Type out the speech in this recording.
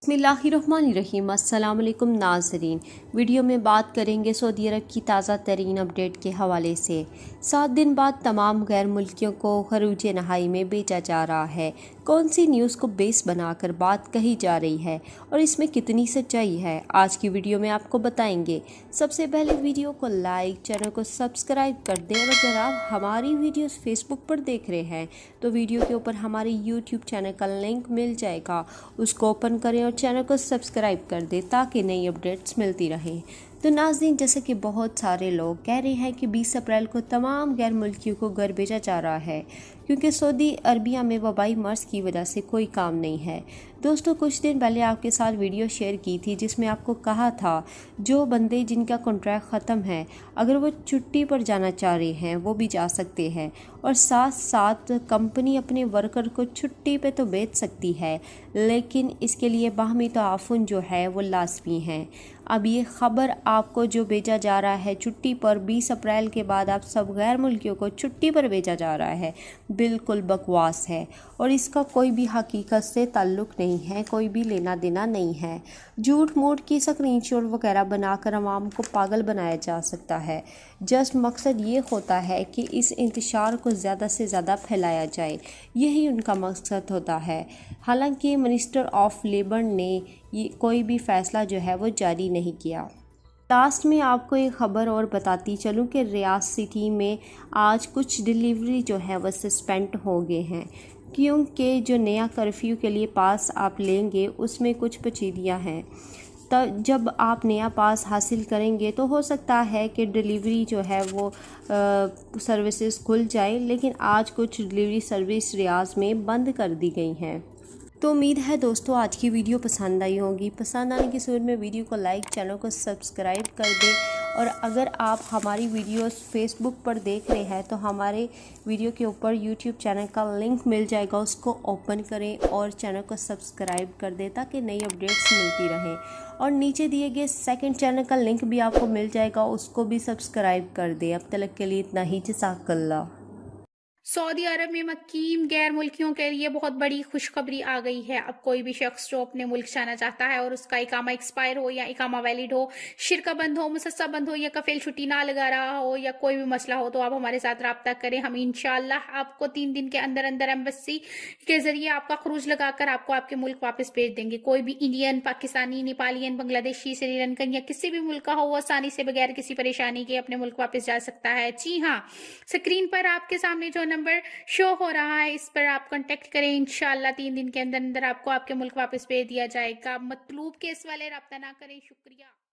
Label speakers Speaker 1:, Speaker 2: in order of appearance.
Speaker 1: बिस्मिल्लाहिर्रहमानिर्रहीम। अस्सलाम वालेकुम नाज़रीन। वीडियो में बात करेंगे सऊदी अरब की ताज़ा तरीन अपडेट के हवाले से। 7 दिन बाद तमाम गैर मुल्कियों को खरूज नहाई में बेचा जा रहा है। कौन सी न्यूज़ को बेस बनाकर बात कही जा रही है और इसमें कितनी सच्चाई है, आज की वीडियो में आपको बताएंगे। सबसे पहले वीडियो को लाइक, चैनल को सब्सक्राइब कर दें और अगर आप हमारी वीडियोस फेसबुक पर देख रहे हैं तो वीडियो के ऊपर हमारे यूट्यूब चैनल का लिंक मिल जाएगा, उसको ओपन करें और चैनल को सब्सक्राइब कर दें ताकि नई अपडेट्स मिलती रहें। तो नाज़रीन, जैसे कि बहुत सारे लोग कह रहे हैं कि 20 अप्रैल को तमाम गैर मुल्कियों को घर भेजा जा रहा है क्योंकि सऊदी अरबिया में वबाई मर्ज़ की वजह से कोई काम नहीं है। दोस्तों, कुछ दिन पहले आपके साथ वीडियो शेयर की थी जिसमें आपको कहा था जो बंदे जिनका कॉन्ट्रैक्ट ख़त्म है अगर वो छुट्टी पर जाना चाह रहे हैं वो भी जा सकते हैं और साथ साथ कंपनी अपने वर्कर को छुट्टी पे तो भेज सकती है, लेकिन इसके लिए बाहमी तआफ़ुन जो है वो लाज़मी है। अब ये ख़बर आपको जो भेजा जा रहा है छुट्टी पर 20 अप्रैल के बाद आप सब गैर मुल्कियों को छुट्टी पर भेजा जा रहा है, बिल्कुल बकवास है और इसका कोई भी हकीकत से ताल्लुक़ नहीं है, कोई भी लेना देना नहीं है। झूठ मूठ की स्क्रीनशॉट वगैरह बनाकर आवाम को पागल बनाया जा सकता है। जस्ट मकसद ये होता है कि इस इंतशार को ज़्यादा से ज़्यादा फैलाया जाए, यही उनका मकसद होता है। हालांकि मिनिस्टर ऑफ लेबर ने ये कोई भी फ़ैसला जो है वो जारी नहीं किया। लास्ट में आपको एक ख़बर और बताती चलूँ कि रियाद सिटी में आज कुछ डिलीवरी जो है वो सस्पेंड हो गए हैं क्योंकि जो नया कर्फ्यू के लिए पास आप लेंगे उसमें कुछ पेचीदियाँ हैं। तब जब आप नया पास हासिल करेंगे तो हो सकता है कि डिलीवरी जो है वो सर्विसेज खुल जाए, लेकिन आज कुछ डिलीवरी सर्विस रियाज में बंद कर दी गई हैं। तो उम्मीद है दोस्तों आज की वीडियो पसंद आई होगी। पसंद आने की सूरत में वीडियो को लाइक, चैनल को सब्सक्राइब कर दें और अगर आप हमारी वीडियोस फेसबुक पर देख रहे हैं तो हमारे वीडियो के ऊपर यूट्यूब चैनल का लिंक मिल जाएगा, उसको ओपन करें और चैनल को सब्सक्राइब कर दें ताकि नई अपडेट्स मिलती रहें। और नीचे दिए गए सेकंड चैनल का लिंक भी आपको मिल जाएगा, उसको भी सब्सक्राइब कर दें। अब तक के लिए इतना ही। जज़ाकल्लाह।
Speaker 2: सऊदी अरब में मकीम गैर मुल्कियों के लिए बहुत बड़ी खुशखबरी आ गई है। अब कोई भी शख्स जो अपने मुल्क जाना चाहता है और उसका इकामा एक्सपायर हो या इकामा वैलिड हो, शिरका बंद हो, मुसस्सा बंद हो या कफील छुट्टी ना लगा रहा हो या कोई भी मसला हो तो आप हमारे साथ रब्ता करें। हम इंशाल्लाह आपको 3 दिन के अंदर अंदर एम्बेसी के जरिए आपका खरूज लगाकर आपको आपके मुल्क वापस भेज देंगे। कोई भी इंडियन, पाकिस्तानी, नेपालियन, बांग्लादेशी, श्रीलंकन या किसी भी मुल्क का हो वो आसानी से बगैर किसी परेशानी के अपने मुल्क वापस जा सकता है। जी हाँ, स्क्रीन पर आपके सामने जो नंबर शो हो रहा है इस पर आप कांटेक्ट करें। इंशाल्लाह 3 दिन के अंदर अंदर आपको आपके मुल्क वापस भेज दिया जाएगा। मतलूब केस वाले रब्ता ना करें। शुक्रिया।